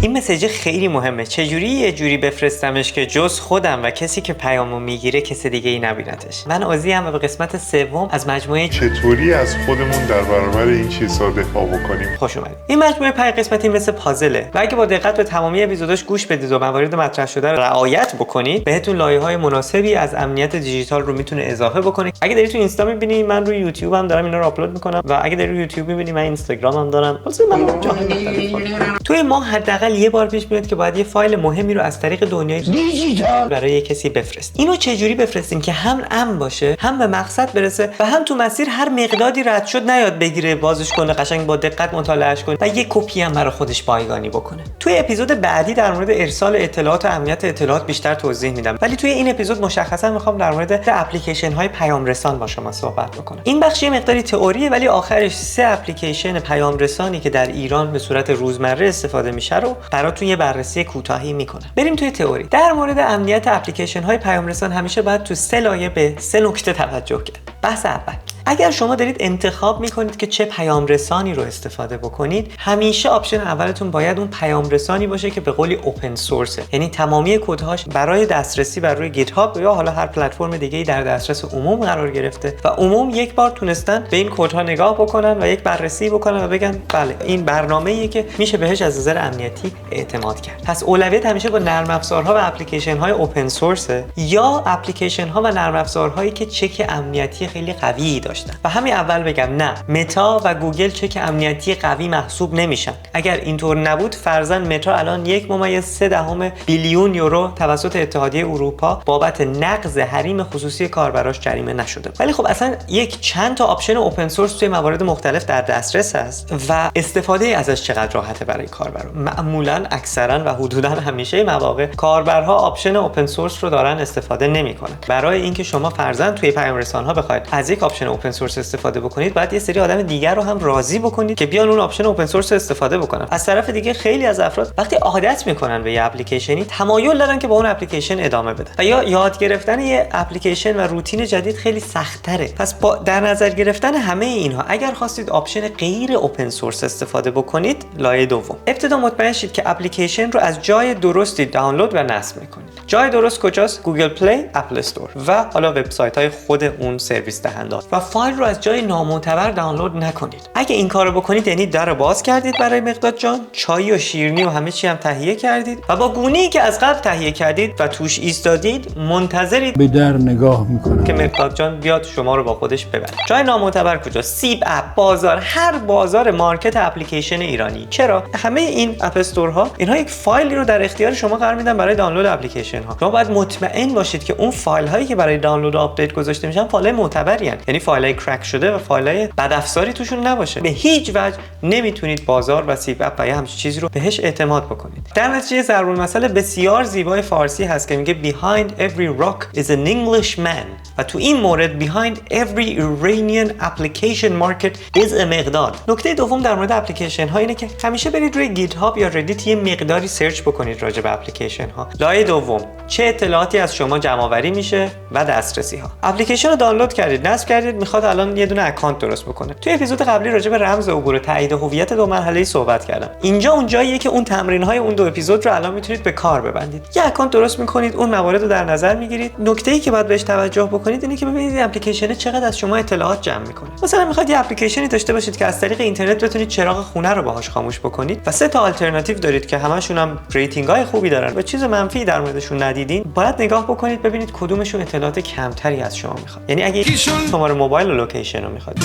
این مسیج خیلی مهمه. چجوری یه جوری بفرستمش که جز خودم و کسی که پیامو میگیره کسی دیگه ای نبینتش. من عزی ام و به قسمت سوم از مجموعه چطوری از خودمون در برابر این چیزها دفاع بکنیم خوش اومدید. این مجموعه 5 قسمتی مثل پازله و اگه با دقت به تمامی اپیزوداش گوش بدید و موارد مطرح شده رو رعایت بکنید بهتون لایه‌های مناسبی از امنیت دیجیتال رو میتونه اضافه بکنید. اگه دارید تو اینستا میبینید من روی یوتیوب هم دارم اینا رو آپلود میکنم و اگه دارید روی یوتیوب میبینید من اینستاگرام هم دارم. واسه من جاهای مختلف توی ما حداقل یه بار پیش میاد که باید یه فایل مهمی رو از طریق دنیای دیجیتال برای کسی بفرستیم. اینو چجوری بفرستیم که هم امن باشه، هم به مقصد برسه و هم تو مسیر هر مقداری رد شد نیاد بگیره، بازش کنه، قشنگ با دقت مطالعهش کنه و یه کپی هم برای خودش بایگانی بکنه. توی اپیزود بعدی در مورد ارسال اطلاعات و امنیت اطلاعات بیشتر توضیح میدم، ولی توی این اپیزود مشخصا میخوام در مورد اپلیکیشن های پیام رسان با شما صحبت بکنم. این بخش یه مقداری تئوریه ولی آخرش 3 اپلیکیشن پیام رسانی که در ایران به صورت روزمره استفاده میشه رو براتون یه بررسی کوتاهی میکنم. بریم توی تئوری. در مورد امنیت اپلیکیشن های پیام رسان همیشه باید تو 3 لایه به 3 نکته توجه کرد. بحث اول، اگر شما دارید انتخاب میکنید که چه پیام رسانی رو استفاده بکنید، همیشه آپشن اولتون باید اون پیام رسانی باشه که به قولی اوپن سورسه، یعنی تمامی کدهاش برای دسترسی بر روی گیت هاب یا حالا هر پلتفرم دیگه‌ای در دسترس عموم قرار گرفته و عموم یک بار تونستن به این کدها نگاه بکنن و یک بررسی بکنن و بگن بله این برنامه‌ایه که میشه بهش از نظر امنیتی اعتماد کرد. پس اولویت همیشه با نرم افزارها و اپلیکیشن های اوپن سورسه یا اپلیکیشن ها و نرم افزارهایی که چک امنیتی خیلی قوی داشتن. و همین اول بگم نه، متا و گوگل چک امنیتی قوی محسوب نمیشن. اگر اینطور نبود فرضاً متا الان 1.3 بیلیون یورو توسط اتحادیه اروپا بابت نقض حریم خصوصی کاربراش جریمه نشده. ولی خب اصلا یک چند تا آپشن اوپن سورس توی موارد مختلف در دسترس هست و استفاده ازش چقدر راحته برای کاربرا. معمولاً اکثرا و حدوداً همیشه مواقع کاربرها آپشن اوپن سورس رو دارن استفاده نمیکنن. برای اینکه شما فرضاً توی پیام رسان‌ها بخواید از یک آپشن اوپن سورس استفاده بکنید، باید یه سری آدم دیگر رو هم راضی بکنید که بیان اون آپشن اوپن سورس استفاده بکنن. از طرف دیگه خیلی از افراد وقتی عادت میکنن به یه اپلیکیشنی تمایل دارن که با اون اپلیکیشن ادامه بدن و یا یاد گرفتن یه اپلیکیشن و روتین جدید خیلی سخت‌تره. پس با در نظر گرفتن همه اینها اگر خواستید آپشن غیر اوپن سورس استفاده بکنید، لایه دوم، ابتدا مطمئن شید که اپلیکیشن رو از جای درستی دانلود و نصب میکنید. جای درست کجاست؟ گوگل پلی، اپل استور و حالا وبسایت‌های خود اون سرویس دهنده. و فایل رو از جای نامعتبر دانلود نکنید. اگه این کارو بکنید یعنی در باز کردید برای مقداد جان، چای و شیرینی و همه چی هم تهیه کردید و با گونه‌ای که از قبل تهیه کردید و توش ایستادید منتظرید به در نگاه میکنه که مقداد جان بیاد شما رو با خودش ببره. جای نامعتبر کجاست؟ سیب اپ، بازار، هر بازار مارکت اپلیکیشن ایرانی. چرا؟ همه این اپ استورها اینها یک فایلی رو در اختیار شما قرار میدن برای دانلود اپلیکیشن ها. شما باید مطمئن باشید که اون فایل هایی که برای دانلود و آپدیت گذاشته میشن فایل معتبری ان، یعنی فایل کرک شده و فایلای بد افزاری توشون نباشه. به هیچ وجه نمیتونید بازار و سیب اپ و همچین چیزی رو بهش اعتماد بکنید. در نتیجه ضرب المثل بسیار زیبای فارسی هست که میگه behind every rock is an Englishman و تو این مورد behind every Iranian application market is a مقداد. نکته دوم در مورد اپلیکیشن ها اینه که همیشه برید روی گیت هاب یا ردیت یه مقداری سرچ بکنید راجع به اپلیکیشن ها. لایه دوم، چه اطلاعاتی از شما جمع آوری میشه و دسترسی ها. اپلیکیشن رو دانلود کردید، نصب کردید، میخواد الان یه دونه اکانت درست بکنه. توی اپیزود قبلی راجع به رمز عبور و تایید هویت 2 مرحله‌ای صحبت کردم. اینجا اون جاییه که اون تمرین‌های اون 2 اپیزود رو الان میتونید به کار ببندید. یه اکانت درست میکنید، اون موارد رو در نظر میگیرید. نکته‌ای که باید بهش توجه بکنید اینه که ببینید این اپلیکیشن چقدر از شما اطلاعات جمع میکنه. مثلا میخواد یه اپلیکیشنی داشته باشید که از طریق اینترنت بتونید چراغ خونه رو باهاش خاموش بکنید و 3 تا آلترناتیو دارید که همشون هم ریتینگ‌های خوبی دارن و چیز منفی در موردشون ندیدین. باید نگاه بکنید ببینید کدومشون اطلاعات کمتری از شما میخواد. یعنی اگه شماره موبایل و لوکیشن رو میخواد،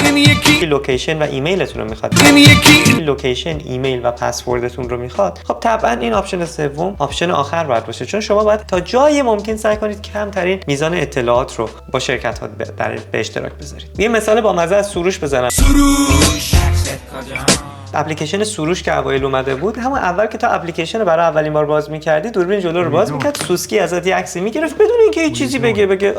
لوکیشن و ایمیلتون رو میخواد، لوکیشن، ایمیل و پسوردتون رو میخواد، خب طبعا این آپشن سوم آپشن آخر باید باشه، چون شما باید تا جای ممکن سعی کنید کمترین میزان اطلاعات رو با شرکت ها به اشتراک بذارید. یه مثال با مزه از سروش بزنم. سروش اپلیکیشن سروش که اوایل اومده بود، همون اول که تا اپلیکیشن رو برای اولین بار باز می‌کردی دوربین جلو رو باز می‌کرد، سوسکی ازت یه عکسی می‌گرفت بدون اینکه یه چیزی بگه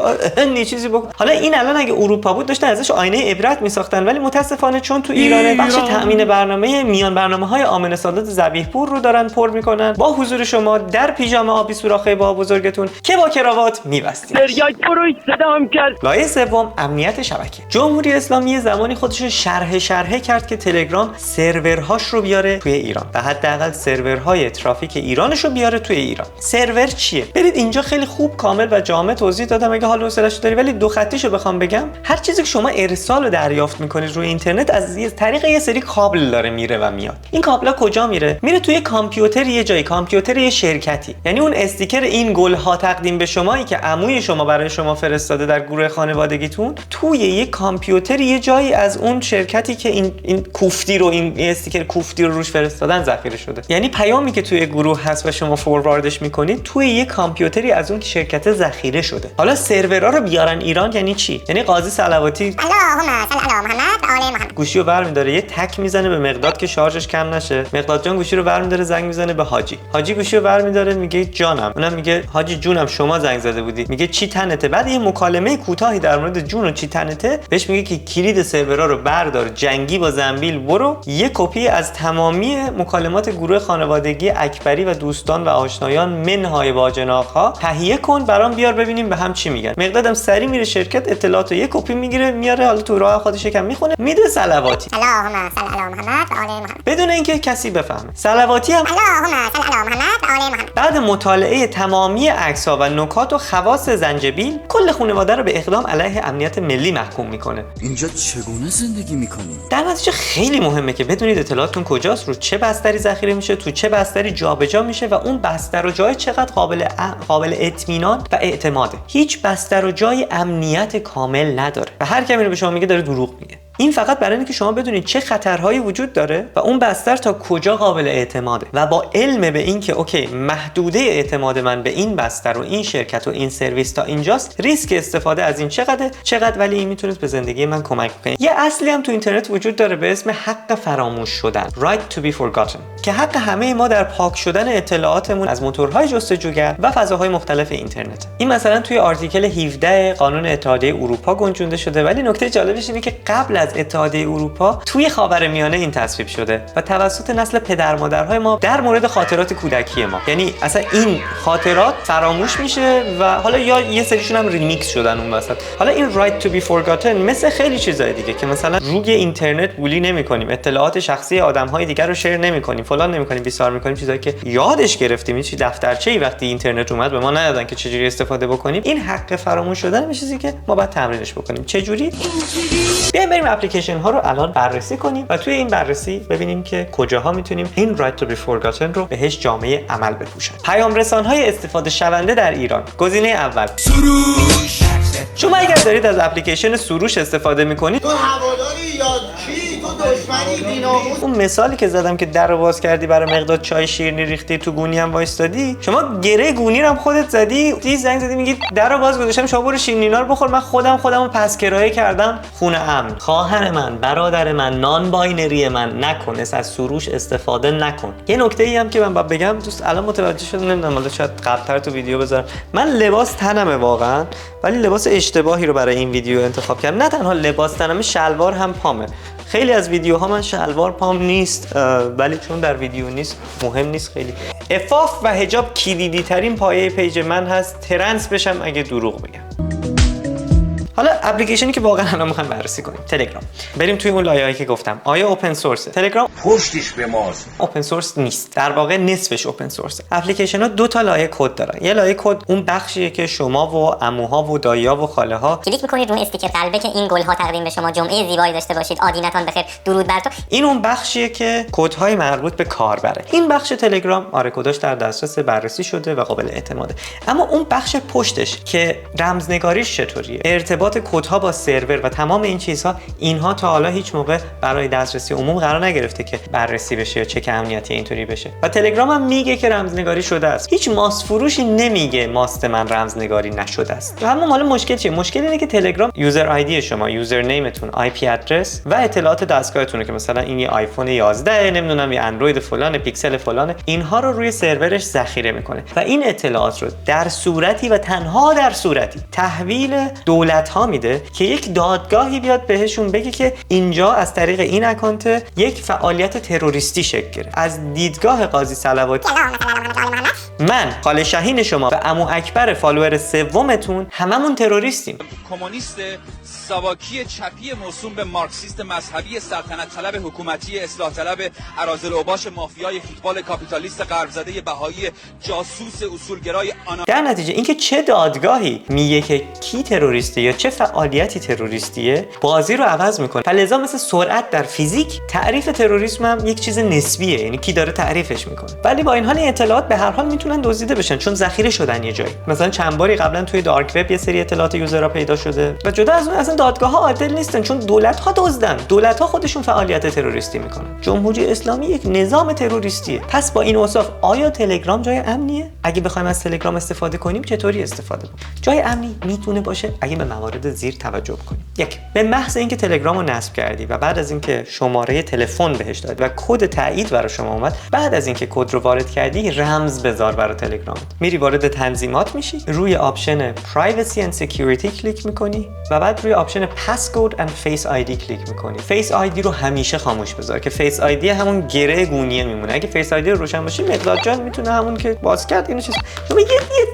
یه چیزی بگو. حالا این الان اگه اروپا بود داشتن ازش آینه عبرت می‌ساختن، ولی متاسفانه چون تو ایران بخش تامین برنامه میان برنامه‌های آمنه سادات ذبیح‌پور رو دارن پر می‌کنن، با حضور شما در پیژامه آبی سوراخی با بزرگتون که با کراوات می‌بستید. یک پروش صدام کرد. لایه سوم امنیت شبکه. جمهوری اسلامی زمانی خودش رو شرح کرد که تلگرام سرور سرورهاش رو بیاره توی ایران و حداقل سرورهای ترافیک ایرانش رو بیاره توی ایران. سرور چیه؟ برید اینجا خیلی خوب کامل و جامع توضیح دادم اگه حال و حوصله‌اش داری، ولی دو خطیشو بخوام بگم، هر چیزی که شما ارسال و دریافت میکنید روی اینترنت از طریق یه سری کابل داره میره و میاد. این کابلا کجا میره؟ میره توی کامپیوتر یه جایی، کامپیوتر یه شرکتی. یعنی اون استیکر این گل‌ها تقدیم به شمایی که عموی شما برای شما فرستاده در گروه خانوادگیتون، توی یه کامپیوتر یه جایی از اون شرکتی که این کوفتی رو، این استیکر کوفتی رو روش فرستادن ذخیره شده. یعنی پیامی که توی گروه هست و شما فورواردش میکنید توی یه کامپیوتری از اون شرکت ذخیره شده. حالا سرورها رو بیارن ایران یعنی چی؟ یعنی قاضی صلواتی اللهم صل علی محمد و آل محمد گوشی رو برمی‌داره یه تک میزنه به مقداد که شارژش کم نشه. مقداد جان گوشی رو برمی‌داره زنگ میزنه به حاجی. حاجی گوشی رو برمی‌داره میگه جانم. اونم میگه حاجی جونم شما زنگ زده بودی. میگه چی تنته؟ بعد یه مکالمه کوتاهی در مورد جون و چی تنته بهش میگه که کلید سرورها رو بردار، جنگی با زنبیل برو، یه کپی از تمامی مکالمات گروه خانوادگی اکبری و دوستان و آشنایان منهای باجناق‌ها تهیه کن برام بیار ببینیم به هم چی میگن. مقدادم سری میره شرکت اطلاعات رو یه کپی میگیره میاره، حالا تو راه خودش یکم میخونه میده صلواتی. اللهم صل علی محمد و آل محمد بدون اینکه کسی بفهمه. صلواتی هم اللهم صل علی محمد و آل محمد بعد مطالعه تمامی عکس‌ها و نکات و خواص زنجبیل کل خانواده رو به اقدام علیه امنیت ملی محکوم میکنه. اینجا چگونه زندگی میکنی؟ در نتیجه خیلی مهمه که بدونید اطلاعاتتون کجاست، رو چه بستری ذخیره میشه، تو چه بستری جابجا میشه و اون بستر و جای چقدر قابل اطمینان و اعتماده. هیچ بستر و جای امنیت کامل نداره و هر کی اینو به شما میگه داره دروغ میگه. این فقط برای اینکه شما بدونید چه خطرهایی وجود داره و اون بستر تا کجا قابل اعتماده و با علم به این که اوکی محدوده اعتماد من به این بستر و این شرکت و این سرویس تا اینجاست، ریسک استفاده از این چقدر ولی این میتونه به زندگی من کمک کنه. یه اصلی هم تو اینترنت وجود داره به اسم حق فراموش شدن، right to be forgotten، که حق همه ما در پاک شدن اطلاعاتمون از موتورهای جستجوگر و فضاهای مختلف اینترنت. این مثلا توی آرتیکل 17 قانون اتحادیه اروپا گنجونده شده، ولی نکته جالبش اینه که قبل از اتحادیه اروپا توی خاورمیانه این تصویب شده و توسط نسل پدر مادرهای ما در مورد خاطرات کودکی ما. یعنی اصلا این خاطرات فراموش میشه و حالا یا یه سریشون هم ریمیکس شدن اون وسط. حالا این right to be forgotten مثل خیلی چیزای دیگه که مثلا روی اینترنت بولی نمی‌کنیم، اطلاعات شخصی آدم‌های دیگر رو شیر نمی‌کنیم، فلان نمی‌کنیم، بیسار می‌کنیم، چیزایی که یادش گرفتیم، چیزی دفترچه‌ای وقتی اینترنت اومد به ما ندادن که چجوری استفاده بکنیم. این حق فراموش شدن میشه چیزی که ما باید تمرینش بکنیم. چجوری؟ بیایم بریم اپلیکیشن ها رو الان بررسی کنیم و توی این بررسی ببینیم که کجاها میتونیم این right to be forgotten رو بهش جامعه عمل بپوشن. پیام رسان‌های استفاده شونده در ایران. گزینه اول سروش. شما اگر دارید از اپلیکیشن سروش استفاده میکنید، تو هواداری یا کی؟ تو دشمنی بی‌ناموس. اون مثالی که زدم که در رو باز کردی برای مقداد چای شیرینی ریختی تو گونی هم وایستادی، شما گره گونی رو هم خودت زدی، زنگ زدی میگی در رو باز گذاشتم شما برو شیرینینا رو بخور، من خودمو پس کرایه کردم خونه امن. خواهر من، برادر من، نان باینری من، نکن، از سروش استفاده نکن. یه نکته ای هم که من باید بگم، دوست الان متوجه شدم، نمیدونم حالا شاید قبل‌تر تو ویدیو بذارم، من لباس تنمه واقعا، ولی لباس اشتباهی رو برای این ویدیو انتخاب کردم. نه تنها لباس تنمه، شلوار هم پامه. خیلی از ویدیوها من شلوار پام نیست، ولی چون در ویدیو نیست مهم نیست خیلی. عفاف و حجاب کلیدی ترین پایه پیج من هست، ترنس بشم اگه دروغ بگم. حالا اپلیکیشنی که واقعا الان میخوایم بررسی کنیم، تلگرام. بریم توی اون لایه‌ای که گفتم. آیا اوپن سورسه؟ تلگرام پشتش به ماست. اوپن سورس نیست. در واقع نصفش اوپن سورسه. اپلیکیشن‌ها دو تا لایه کد دارن. یه لایه کد اون بخشیه که شما و عموها و دایی‌ها و خاله‌ها کلیک می‌کنید روی استیکر قلبه که این گل‌ها تقدیم به شما جمعه زیبایی داشته باشید، عادینتان بخیر، درود بر تو. این اون بخشیه که کدهای مربوط به کاربره. این بخش تلگرام آره کداش در دسترس بررسی شده و قابل اعتماده. اما اون بخش پشتش که رمزنگاریش چطوریه، ارتباط کدها با سرور و تمام این چیزها، اینها تا حالا هیچ موقع برای دسترسی عموم قرار نگرفته که بررسی بشه یا چک امنیتی اینطوری بشه. و تلگرام هم میگه که رمزنگاری شده است. هیچ ماست فروشی نمیگه ماست من رمزنگاری نشده است. اما حالا مشکل چیه؟ مشکل اینه که تلگرام یوزر آیدی شما، یوزر نیمتون، آی پی ادرس و اطلاعات دستگاهتون که مثلا این یه آیفون 11 نمیدونم یه اندروید فلان، پیکسل فلان، اینها رو روی سرورش ذخیره میکنه و این اطلاعات رو در صورتی و تنها در صورتی تحویل دولت ها میده که یک دادگاهی بیاد بهشون بگه که اینجا از طریق این اکانت یک فعالیت تروریستی شکل گرفت. از دیدگاه قاضی صلواتی من، خاله شهین شما و عمو اکبر فالوور سومتون هممون تروریستیم. کمونیست ساواکی چپی موسوم به مارکسیست مذهبی سلطنت طلب حکومتی اصلاح طلب اراذل اوباش مافیای فوتبال کاپیتالیست غرب زده بهایی جاسوس اصولگرای در نتیجه اینکه چه دادگاهی میگه که کی تروریسته یا چه فعالیتی تروریستیه بازی رو عوض میکنه. فلذا مثل سرعت در فیزیک تعریف تروریسم هم یک چیز نسبیه، یعنی کی داره تعریفش میکنه. ولی با این حال اطلاعات به هر حال میتونن دزدیده بشن چون ذخیره شدن یه جایی. مثلا چند باری قبلا توی دارک وب یه سری اطلاعات یوزرها پیدا شده و جدا از اون اصلا دادگاه‌ها عادل نیستن چون دولت‌ها دزدن. دولت‌ها خودشون فعالیت تروریستی میکنن. جمهوری اسلامی یک نظام تروریستیه. پس با این اوصاف آیا تلگرام جای امنیه؟ اگه بخوایم از تلگرام استفاده کنیم چطوری استفاده کنیم؟ جای امنی میتونه باشه اگه به موارد زیر توجه کنیم. یک، به محض اینکه تلگرام رو نصب کردی و بعد از اینکه شماره تلفن بهش دادی و کد تایید برای شما اومد، بعد از اینکه کد رو وارد کردی رمز بذار برای تلگرامت. میری وارد تنظیمات میشی، روی آپشن Privacy and Security کلیک میکنی و بعد روی آپشن Passcode and Face ID کلیک میکنی. Face ID رو همیشه خاموش بذار که Face ID همون گره گونیه میمونه. اگه Face ID رو روشن باشه مقداد جان میتونه همون که باز کرد اینو چیز شما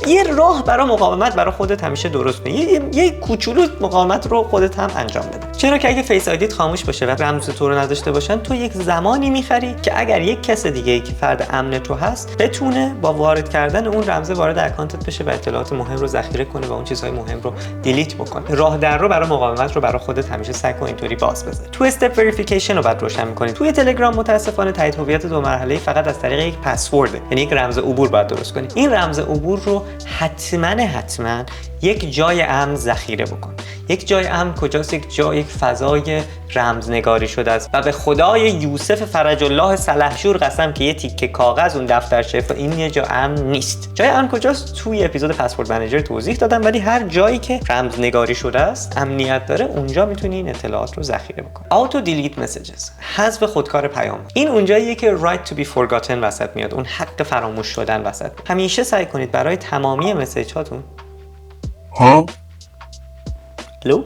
یه راه برای مقاومت برای خودت همیشه درست کنی. یه کوچولو مقاومت رو خودت هم انجام بده. چرا که اگه فیس آیدیت خاموش باشه و رمز تو رو نداشته باشن تو یک زمانی میخری که اگر یک کس دیگه ای که فرد امن تو هست بتونه با وارد کردن اون رمز وارد اکانتت بشه و اطلاعات مهم رو ذخیره کنه و اون چیزهای مهم رو دیلیت بکنه. راه در رو برای مقاومت رو برای خودت همیشه سعی کن اینطوری باز بذار. تو استپ وریفیکیشن رو بعد روشن می‌کنی. توی تلگرام متاسفانه تایید هویت دو مرحله‌ای فقط از طریق یک پسورد، یعنی یک رمز عبور باید درست کنی. این رمز عبور رو حتما یک جای امن ذخیره بکن. یک جای امن کجاست؟ یک فضای رمزنگاری شده است و به خدای یوسف فرج الله سلحشور قسم که یه تیکه کاغذ اون دفترچه و این یه جا امن نیست. جای امن کجاست؟ توی اپیزود پسورد منیجر توضیح دادم، ولی هر جایی که رمزنگاری شده است امنیت داره اونجا میتونی این اطلاعات رو ذخیره بکنی. auto delete messages، حذف خودکار پیام. این اونجاییه که right to be forgotten وسط میاد، اون حق فراموش شدن وسط میاد. همیشه سعی کنید برای تمامی مسیج هاتون الو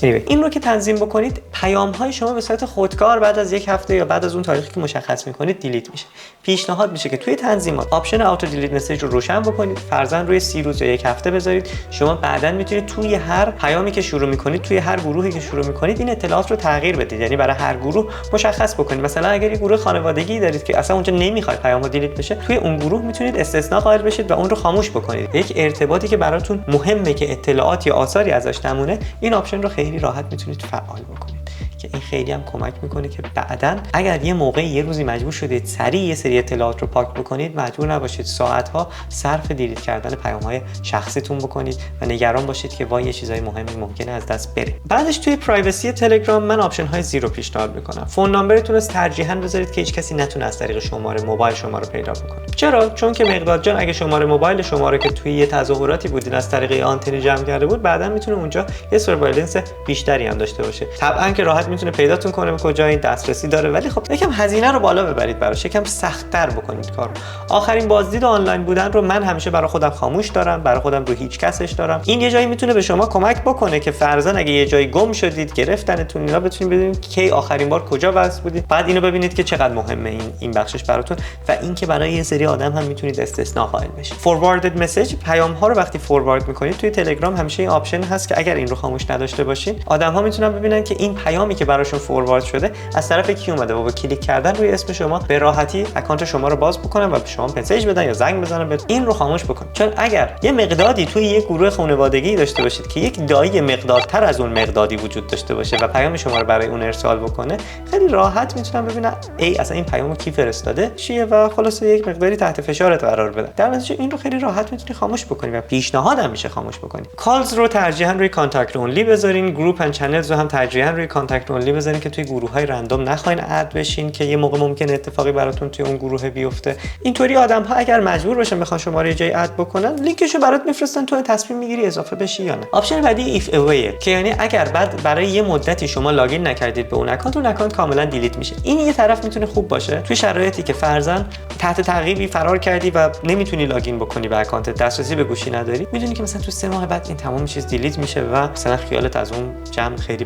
این رو که تنظیم بکنید پیام‌های شما به صورت خودکار بعد از یک هفته یا بعد از اون تاریخی که مشخص می‌کنید دیلیت میشه. پیشنهاد میشه که توی تنظیمات آپشن آتو دیلیت مسیج رو روشن بکنید، فرضاً روی 30 روز یا یک هفته بذارید. شما بعداً میتونید توی هر پیامی که شروع می‌کنید، توی هر گروهی که شروع می‌کنید این اطلاعات رو تغییر بدید. یعنی برای هر گروه مشخص بکنید. مثلا اگر یک گروه خانوادگی دارید که اصلا اونجا نمی‌خواید پیام‌ها دیلیت بشه، توی اون گروه میتونید استثناء قائل بشید و اون رو خاموش بکنید. یک ارتباطی که براتون مهمه که اطلاعات یا آثاری ازش نمونه، این آپشن رو خیلی راحت میتونید فعال بکنید که این خیلی هم کمک میکنه که بعداً اگر یه موقعی یه روزی مجبور شدید سریع یه سری اطلاعات رو پاک بکنید، مجبور نباشید ساعت‌ها صرف دیلیت کردن پیام‌های شخصیتون بکنید و نگران باشید که وای یه چیزای مهمی ممکنه از دست بره. بعدش توی پرایوسی تلگرام من آپشن‌های زیرو پیشنهاد میکنم. فون نامبرتون رو ترجیحاً بذارید که هیچ کسی نتونه از طریق شماره موبایل شما رو پیدا بکنه. چرا؟ چون که مقداد جان اگه شماره موبایل شما رو که توی یه تظاهراتی بودین از طریق آنتنی جمع کرده بود، بعداً میتونه اونجا یه سرویلنس بیشتری هم داشته باشه. طبعاً که راحت میتونه پیداتون کنه به کجا این دسترسی داره، ولی خب یکم هزینه رو بالا ببرید براش، یکم سخت‌تر بکنید کارو. آخرین بازدید آنلاین بودن رو من همیشه برای خودم خاموش دارم، برای خودم رو هیچ کسش دارم. این یه جایی میتونه به شما کمک بکنه که فرضاً اگه یه جایی گم شدید، گرفتنتون، اینا بتونید بدونید کی آخرین بار کجا وصل بودید. بعد اینو ببینید که چقدر مهمه این بخشش براتون و اینکه برای یه سری آدم هم میتونید استثناء قائل بشید. فورواردد مسیج، پیام ها رو وقتی فوروارد میکنید توی تلگرام همیشه این آپشن هست که اگر این رو خاموش نداشته باشین، آدم ها میتونن ببینن که این پیامی که براشون فوروارد شده از طرف کی اومده و با کلیک کردن روی اسم شما به راحتی اکانت شما رو باز بکنن و به شما مسیج بدن یا زنگ بزنن بهتون. این رو خاموش بکن، چون اگر یه مقدادی توی یک گروه خانوادگی داشته باشید که یک دایی مقدارتر از اون مقدادی وجود داشته باشه و پیام شما رو برای اون ارسال بکنه، خیلی راحت میتونن ببینن ای اصلا این پیامو کی فرستاده چیه و خلاصه یک مقداری تحت فشارت قرار بدن. در نتیجه این رو خیلی راحت میتونی خاموش بکنی و پیشنهادم میشه خاموش بکنی. کالز رو ترجیحاً روی کانتاکت اونلی بذارین، گروپ اند چنلز رو هم ترجیحاً روی کانتکت اونلی بزنید که توی گروه‌های رندوم نخواین اد بشین که یه موقع ممکنه اتفاقی براتون توی اون گروه بیفته. اینطوری آدم‌ها اگر مجبور باشن بخوان شما رو جای اد بکنن، لینکشو برات میفرستن، تو تصمیم میگیری اضافه بشی یا نه. آپشن بعدی ایف اویه که یعنی اگر بعد برای یه مدتی شما لاگین نکردید به اون اکانت کاملا دیلیت میشه. این یه طرف میتونه خوب باشه توی شرایطی که فرضاً تحت تعقیبی فرار کردی و نمیتونی لاگین بکنی به اکانت، دسترسی به گوشی نداری، میدونی که مثلا تو 3 ماه بعد این تمام چیز دیلیت میشه و مثلا خیالت از اون جمع خیلی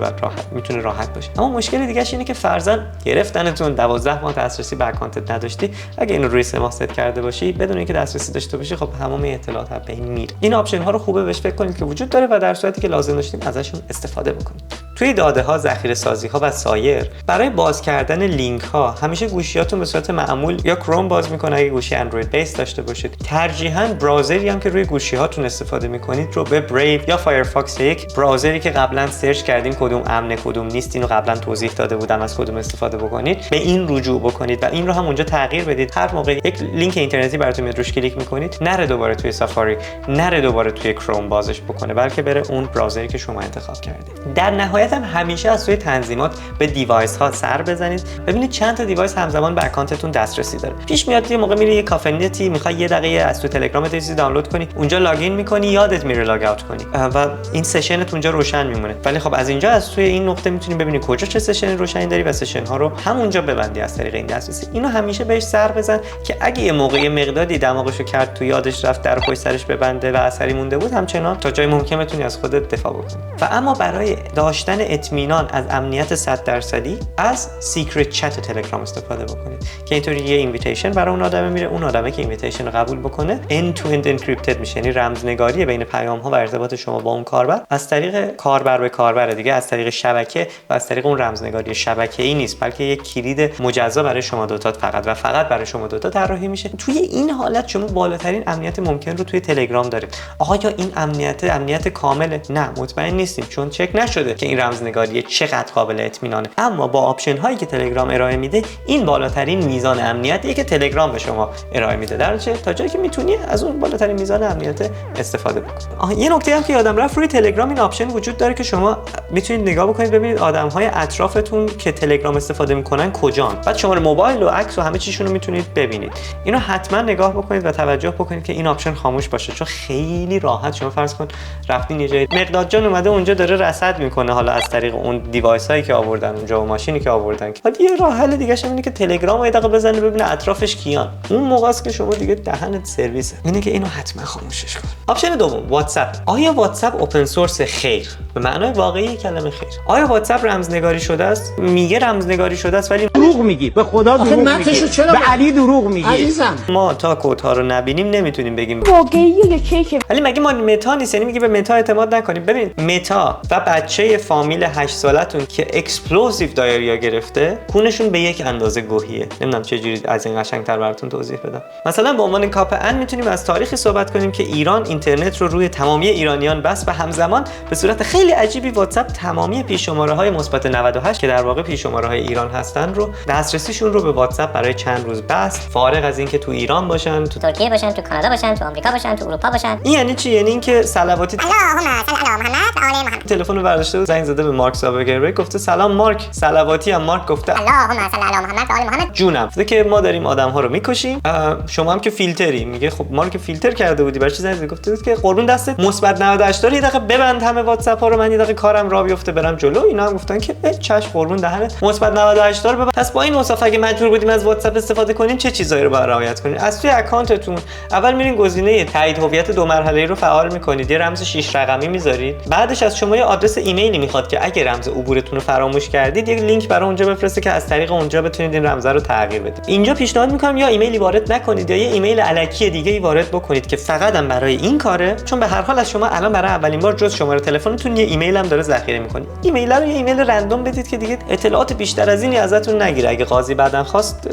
میتونه راحت باشه. اما مشکل دیگه اینه که فرضاً گرفتنتون 12 ماه دسترسی به اکانتت نداشتی، اگه اینو روی 3 ماه ست کرده باشی بدون اینکه دسترسی داشته باشی، خب تمام اطلاعات از بین میره. این آپشن ها رو خوبه بهش فکر کنید که وجود داره و در صورتی که لازم داشتیم ازشون استفاده بکنید. توی داده ها، ذخیره سازی ها و سایر، برای باز کردن لینک ها همیشه گوشیاتون به صورت معمول یا کروم باز میکنه اگه گوشی اندروید بیس داشته باشید. ترجیحاً براوزری هم که روی گوشی هاتون استفاده میکنید رو به بریو یا فایرفاکس، یک براوزری که قبلا سرچ کردیم کدوم امنه کدوم نیست، اینو قبلا توضیح داده بودم از کدوم استفاده بکنید، به این رجوع بکنید و این رو هم اونجا تغییر بدید. هر موقع یک لینک اینترنتی براتون میاد روش کلیک میکنید، نره دوباره توی سافاری، نره دوباره توی کروم بازش بکنه، بلکه بره اون براوزری که شما انتخاب کردید. در نهایت هم همیشه از توی تنظیمات به دیوایس ها سر بزنید، ببینید چند تا دیوایس همزمان به اکانتتون دسترسی داره. پیش میاد یه موقع میری یه کافه نتی میخوای یه دقیقه از تو تلگرامت چیزی دانلود کنی، اونجا لاگین میکنی، یادت میره لاگ اوت کنی و این سشنت اونجا روشن میمونه. ولی خب از اینجا از توی این نقطه میتونی ببینی کجا چه سشن روشنی داری و سشن ها رو همونجا ببندی از طریق این دسترسی. اینو همیشه بهش سر بزن که اگه یه موقع مقداری دماغشو کرد تو یادش رفت در پشت سرش ببنده و اثری مونده بود، همچنان تا جای ممکن بتونی از خودت دفاع بکنی. و اما برای داشتن اطمینان از امنیت 100% از سیکرت چت تلگرام استفاده بکنید که اینطوری یه اینویتیشن برای اون آدم میره، اون آدمی که اینویتیشن رو قبول بکنه end to end encrypted میشه، یعنی رمزنگاری بین پیام ها و ارتباط شما با اون کاربر از طریق کاربر به کاربر دیگه، از طریق شبکه و از طریق اون رمزنگاری شبکه‌ای نیست، بلکه یک کلید مجزا برای شما دوتا فقط برای شما دوتا طراحی میشه. توی این حالت شما بالاترین امنیت ممکن رو توی تلگرام دارید. آیا این امنیت کامله؟ نه، مطمئن نیستیم چون چک نشده که این رمزنگاری چقدر قابل اطمینانه. اما با آپشن هایی که تلگرام ارائه میده، این بالاترین میزان امنیتیه که تلگرام به شما ارائه میده، درجه تا جایی که میتونی از اون بالاترین میزان امنیت استفاده بکنید. یه نکته هم که یادم رفت، روی تلگرام این آپشن وجود داره که شما میتونید نگاه بکنید ببینید آدم‌های اطرافتون که تلگرام استفاده میکنن کجان، بعد شماره موبایل و عکس و همه چیشون رو میتونید ببینید. اینو حتما نگاه بکنید و توجه بکنید که این آپشن خاموش باشه، چون خیلی راحت شما فرض کن رفتین یه جایی، مقداد جان اومده اونجا داره رصد میکنه، حالا از طریق اون دیوایس هایی که آوردن اونجا و ماشینی که آوردن. حالا یه راه حل دیگه اش اینه که تلگرام یه دقیقه بزنه ببینه اطرافش کیان، اون موقع است که شما دیگه دهنت سرویسه. اینه که اینو حتما خاموشش کن. آپشن دوم، واتساپ. آیا واتساپ اوپن سورس؟ خیر، به معنای واقعی کلمه خیر. آیا واتساپ رمزنگاری شده است؟ میگه رمزنگاری شده است ولی دروغ میگی، به خدا دروغ میگی، به علی دروغ میگی عزیزم. ما تا کدها رو نبینیم نمیتونیم بگیم واقعیه یا کیکه. ولی مگه ما متا نیست؟ یعنی میگه به متا اعتماد نکنیم. ببین متا و بچه فامیل 8 سالتون که اکسپلوزیو دایریا گرفته، کونشون به یک اندازه گوهیه. نمیدونم چه جوری از این قشنگتر براتون توضیح بدم. مثلا به عنوان کاپ ان میتونیم از تاریخی صحبت کنیم که ایران اینترنت رو روی تمامی ایرانیان بست و همزمان به صورت خیلی عجیبی واتساپ تمامی پیش‌شماره‌های مثبت 98 که در واقع پیش‌شماره‌های ایران هستن رو، دسترسیشون رو به واتساپ برای چند روز بست، فارغ از اینکه تو ایران باشن، تو ترکیه باشن، تو کانادا باشن، تو آمریکا باشن، تو اروپا باشن. این یعنی چی؟ یعنی اینکه صلواتی اللهم صل علی محمد و آل محمد تلفن رو برداشته و زنگ زده به مارک زاکربرگ، گفته سلام مارک. صلواتی هم مارک گفته اللهم صل علی محمد و آل محمد. جونم، گفته که ما داریم آدم‌ها رو می‌کشیم، شما هم که فیلتری. میگه خب ما رو که فیلتر کرده بودی، برای چی زنگ زدی؟ گفته بود که قربون دستت مثبت 98 داری، یه دقیقه ببند همه واتساپ ها رو، من یه دقیقه کارم راه بیفته برم جلو. اینا هم گفتن که چش قربون دهنت، مثبت 98 رو ببند. پس با این اوصاف اگه مجبور بودیم از واتساپ استفاده کنیم، چه چیزایی رو باید رعایت کنیم؟ از توی اکانتتون اول میرین گزینه تایید هویت 2 مرحله‌ای رو فعال می‌کنید، یه رمز 6 رقمی می‌ذارید، بعدش از شما یه آدرس ایمیلی میخواد که اگه رمز عبورتون رو فراموش کردید، یک لینک برای اونجا بفرسته که از طریق اونجا بتونید این رمز رو تغییر بدید. اینجا پیشنهاد می‌کنم یا ایمیلی وارد نکنید یا یه ایمیل الکی دیگه‌ای وارد بکنید که فقط هم برای این کاره، چون به هر حال از شما الان برای اولین بار جز شماره تلفنتون یه ایمیل هم داره ذخیره می‌کنه. ایمیل رو یه ایمیل رندوم بدید که دیگه اطلاعات بیشتر از اینی ازتون نگیره، اگه قاضی بعدن خواست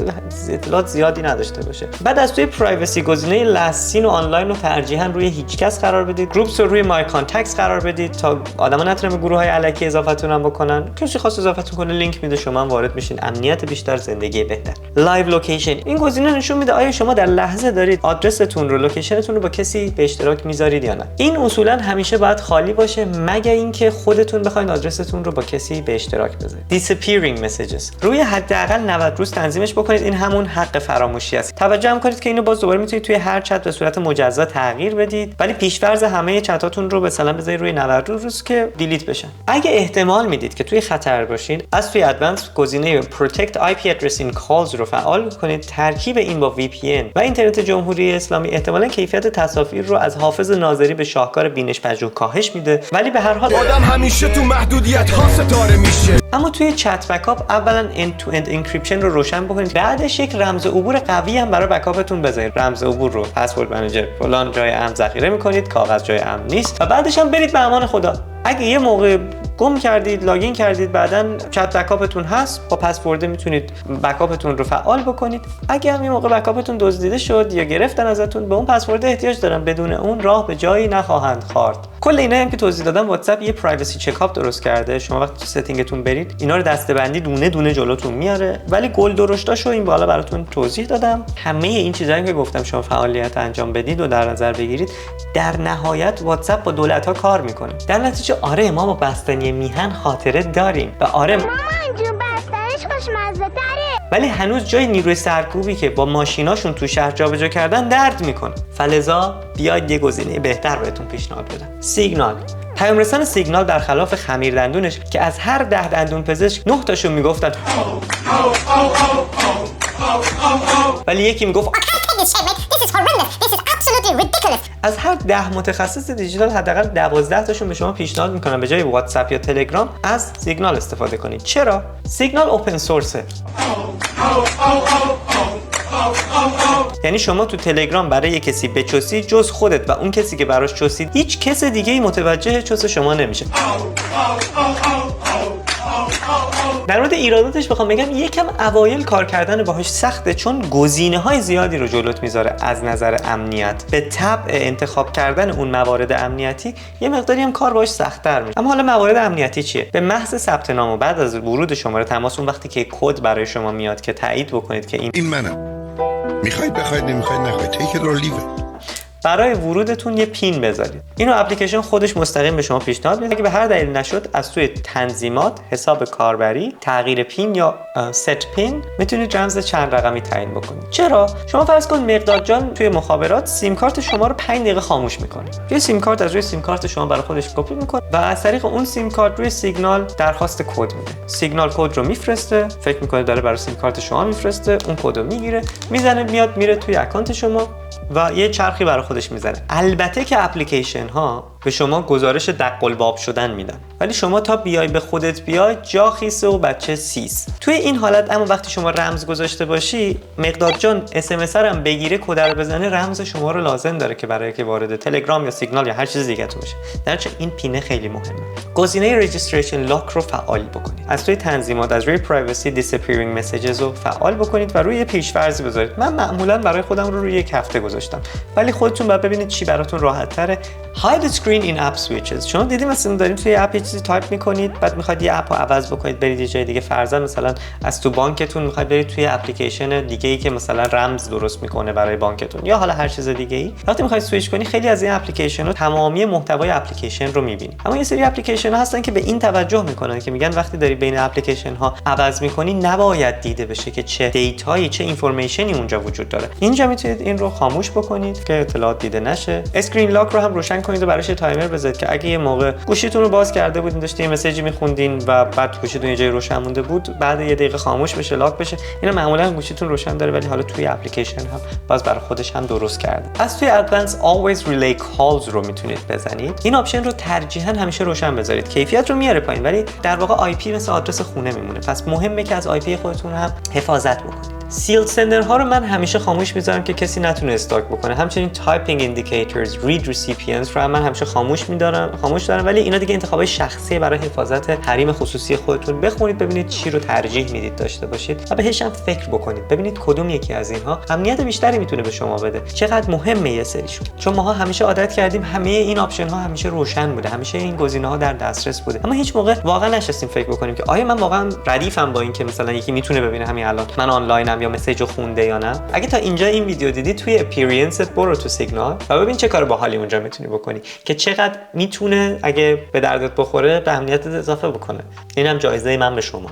اطلاعات زیادی نداشته باشه. بعد از توی پرایوسی گزینه لاسین و آنلاین رو ترجیحاً روی هیچ کس قرار بدید. گروپس رو روی مای کانتکتس قرار بدید تا آدما نتونن به گروه‌های الکی الکی اضافتون هم بکنن، کسی خاص اضافتون کنه لینک میده، شما هم وارد میشین، امنیت بیشتر، زندگی بهتر. لایو لوکیشن، این گزینه نشون میده آیا شما در لحظه دارید آدرستون رو، لوکیشنتون رو با کسی به اشتراک میذارید یا نه. این اصولا همیشه باید خالی باشه مگر اینکه خودتون بخواید آدرستون رو با کسی به اشتراک بذارید. disappearing messages، روی حداقل 90 روز تنظیمش بکنید. این همون حق فراموشی است. توجه هم کنید که اینو باز دوباره میتونید توی هر چت به صورت مجزا تغییر بدید، ولی پیش‌فرض همه چتاتون رو مثلا بذارید روی 90 روز که دیلیت بشن. اگه احتمال میدید که توی خطر باشین، از توی ادوانس گزینه protect IP address in calls رو فعال کنید. ترکیب این با VPN و اینترنت جمهوری اسلامی احتمالاً کیفیت تصاویر رو از حافظ ناظری به شاهکار بینش پژوه کاهش میده، ولی به هر حال آدم همیشه تو محدودیت ها ستاره میشه. اما توی چت بکاپ اولا end to end encryption رو روشن بکنید، بعدش یک رمز عبور قوی هم برای بکاپتون بذارید. رمز عبور رو پسورد منیجر فلان جای امن ذخیره میکنید، کاغذ جای امن نیست، و بعدش هم برید به امان خدا. اگه یه موقع گم کردید، لاگین کردید، بعداً چت بکاپتون هست، با پسورد میتونید بکاپتون رو فعال بکنید. اگه هم یه موقع بکاپتون دزدیده شد یا گرفتن ازتون، به اون پسورد احتیاج دارن، بدون اون راه به جایی نخواهند خورد. کل اینا هم که توضیح دادم، واتساپ یه پرایوسی چکاپ درست کرده. شما وقتی تو ستینگتون برید اینا رو دسته‌بندی دونه دونه جلوتون میاره، ولی گل درشتاشو این بالا براتون توضیح دادم. همه این چیزایی که گفتم شما فعالیت انجام بدید و در نظر بگیرید. در نهایت واتساپ با دولت‌ها کار میکنه. در نتیجه آره ما با بستنی میهن خاطره داریم و آره مامان جون بستنش خوشمزه تره، ولی هنوز جای نیروی سرکوبی که با ماشیناشون تو شهر جابجا کردن درد میکنه. فلذا بیاید یه گزینه بهتر بهتون پیشنهاد بدم. سیگنال. پیام رسان سیگنال در خلاف خمیر دندونش که از هر 10 دندون پزشک 9 تاشون میگفتن ولی یکی میگفت از هر 10 متخصص دیجیتال حداقل 12 تاشون به شما پیشنهاد میکنن به جای واتساپ یا تلگرام از سیگنال استفاده کنید. چرا؟ سیگنال اوپن سورسه. یعنی شما تو تلگرام برای کسی بچوسی، جز خودت و اون کسی که براش چوسید، هیچ کس دیگه ای متوجه چوس شما نمیشه. در مورد ایراداتش بخوام بگم، یکم اوایل کار کردن باهاش سخته، چون گزینه‌های زیادی رو جلوت میذاره از نظر امنیت. به طبع انتخاب کردن اون موارد امنیتی یه مقداری هم کار باهاش سخت‌تر میشه. اما حالا موارد امنیتی چیه؟ به محض ثبت نام و بعد از ورود شماره تماس، اون وقتی که کد برای شما میاد که تایید بکنید که این منم، میخواید بخواید نمیخواید نخواید، take it or leave it. برای ورودتون یه پین بذارید. اینو اپلیکیشن خودش مستقیم به شما پیشنهاد میده. اگه به هر دلیل نشد، از توی تنظیمات، حساب کاربری، تغییر پین یا ست پین میتونید رمز چند رقمی تعیین بکنید. چرا؟ شما فرض کن مقداد جان توی مخابرات سیم کارت شما رو 5 دقیقه خاموش میکنه. یه سیم کارت از روی سیم کارت شما برای خودش کپی میکنه و از طریق اون سیم کارت روی سیگنال درخواست کد میده. سیگنال کد رو میفرسته، فکر میکنه داره برای سیم کارت شما میفرسته، اون کد رو میگیره، میزنه، میاد میره توی اکانت شما و یه چرخی برای خودش میزنه. البته که اپلیکیشن ها به شما گزارش دق الباب شدن میدن، ولی شما تا بیای به خودت بیای جا خیسه و بچه سیس. توی این حالت اما وقتی شما رمز گذاشته باشی، مقداد جان اس هم بگیره، کد رو بزنه، رمز شما رو لازم داره که برای که وارد تلگرام یا سیگنال یا هر چیز دیگه تو بشه. درنچه این پینه خیلی مهمه. گزینه رجیستریشن لاک رو فعال بکنید. از توی تنظیمات از روی پرایوسی دیسپیرینگ مسیجز رو فعال بکنید و روی پیش‌فرضی بذارید. من معمولا برای خودم رو روی 1 هفته گذاشتم، ولی خودتون باید ببینید چی براتون راحت تره. hide screen in app switches. شما دیدیم مثلا دارین توی اپ چیزی تایپ میکنید، بعد میخواید یه اپ رو عوض بکنید، برید یه جای دیگه، فرضاً مثلا از تو بانکتون میخواید برید توی اپلیکیشن دیگه‌ای که مثلا رمز درست میکنه برای بانکتون یا حالا هر چیز دیگه‌ای. وقتی میخواید سویچ کنی، خیلی از این اپلیکیشن‌ها تمامی محتوای اپلیکیشن رو میبینید. اما یه سری اپلیکیشن‌ها هستن که به این توجه میکنن که میگن وقتی داری بین اپلیکیشن‌ها عوض میکنی، نباید دیده بشه که چه دیتایی، چه اینفورمیشنی اونجا وجود داره. اینجا میتونید این رو خاموش بکنید که اطلاعات دیده نشه. اسکرین لاک رو هم روشن کنید و براش تایمر بذارید که اگه یه موقع گوشیتون رو باز کرده بودین، داشتین مسیجی میخوندین و بعد گوشیتون یه جای روشن مونده بود، بعد یه دقیقه خاموش بشه، لاک بشه. اینا معمولا گوشیتون روشن داره، ولی حالا توی اپلیکیشن هم باز برای خودش هم درست کرده. از توی ادوانس always relay calls رو میتونید بزنید. این آپشن رو ترجیحاً همیشه روشن بذارید. کیفیت رو میاره پایین، ولی در واقع آی پی مثل آدرس خونه میمونه. پس مهمه که از آی پی خودتون هم حفاظت بکنید. سیلد سندرها رو من همیشه خاموش میذارم که کسی نتونه استاک بکنه. همچنین تایپینگ ایندیکیتورز، رید ریسیپینتس رو من همیشه خاموش دارم، ولی اینا دیگه انتخابای شخصی برای حفاظت حریم خصوصی خودتون. بخونید ببینید چی رو ترجیح میدید داشته باشید و بهش هم فکر بکنید، ببینید کدوم یکی از اینها امنیت بیشتری میتونه به شما بده، چقدر مهمه یه سریشون. چون ماها همیشه عادت کردیم همه این آپشن ها همیشه روشن بوده، همیشه این گزینه ها در دسترس بوده، اما هیچ موقع واقعا نشستیم فکر بکنیم که آیا من واقعا ردیفم با این که مثلا یکی میتونه ببینه همین الان من آنلاینم یا مسیج رو خونده یا نه. اگه تا اینجا این ویدیو دیدی، توی اپیرینست برو تو سیگنال و ببین چه کار باحالی اونجا میتونی بکنی که چقدر میتونه اگه به دردت بخوره به امنیتت اضافه بکنه. اینم جایزه من به شما.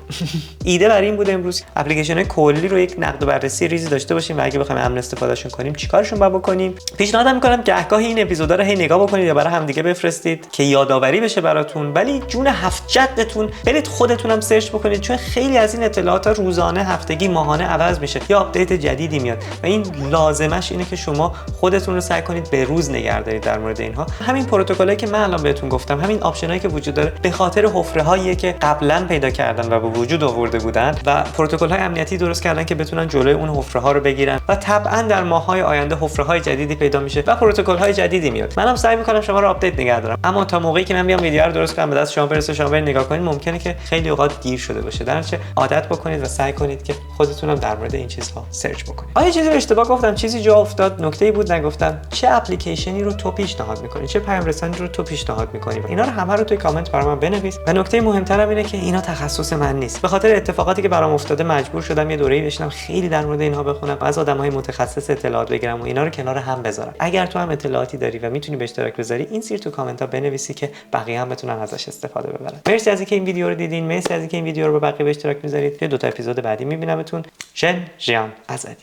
ایده برای این بوده امروز اپلیکیشن کلی رو یک نقد و بررسی ریزی داشته باشیم و اگه بخوایم امن استفادهشون کنیم چیکارشون باید بکنیم. پیشنهاد میکنم که گاهی این اپیزودا رو هی نگاه بکنید یا برای همدیگه بفرستید که یادآوری بشه براتون، ولی جون هفت جدتون برید خودتون هم سرچ بکنید، چون خیلی از این اطلاعات روزانه، هفتگی، ماهانه عوض میشه یا آپدیت جدیدی میاد و این لازمش اینه که شما خودتون رو سعی کنید به روز نگه دارید در مورد اینها. همین پروتکلایی که من الان بهتون گفتم، همین آپشنایی که وجود داره به خاطر حفره‌هایی که قبلا پیدا کردن و به وجود آورده بودن و پروتکل‌های امنیتی درست کردن که بتونن جلوی اون حفره‌ها رو بگیرن و طبعا در ماه‌های آینده حفره‌های جدیدی پیدا میشه و پروتکل‌های جدیدی میاد. منم سعی می‌کنم شما رو آپدیت نگه دارم، اما تا موقعی که من بیام ویدیو رو درست کنم به دست شما برسه شما برید نگاه کنید، ممکنه که خیلی اوقات دیر شده باشه. در نتیجه عادت بکنید و سعی کنید که خودتونم در مورد این چیزها سرچ بکنید. آیا چیزی رو اشتباه گفتم، چیزی جا افتاد، نکته‌ای بود نگفتم؟ چه اپلیکیشنی رو تو پیشنهاد می‌کنی؟ چه پیام رسانی رو تو پیشنهاد می‌کنی؟ اینا رو همه رو توی کامنت برام من بنویس. و نکته مهم‌ترم اینه که اینا تخصص من نیست. به خاطر اتفاقاتی که برام افتاده مجبور شدم یه دوره‌ای بشینم خیلی در مورد اینها بخونم و از آدم‌های متخصص اطلاعات بگیرم و اینا رو کنار هم بذارم. اگر تو هم اطلاعاتی داری و میتونی به اشتراک بذاری، این سیر تو کامنت‌ها بنویسی که بقیه هم بتونن ازش استفاده ببرن. مرسی از اینکه این ویدیو رو دیدین، مرسی از اینکه این ویدیو رو به بقیه به اشتراک می‌ذارید. توی 2 تا اپیزود بعدی می‌بینمتون. ژن ژیان آزادی.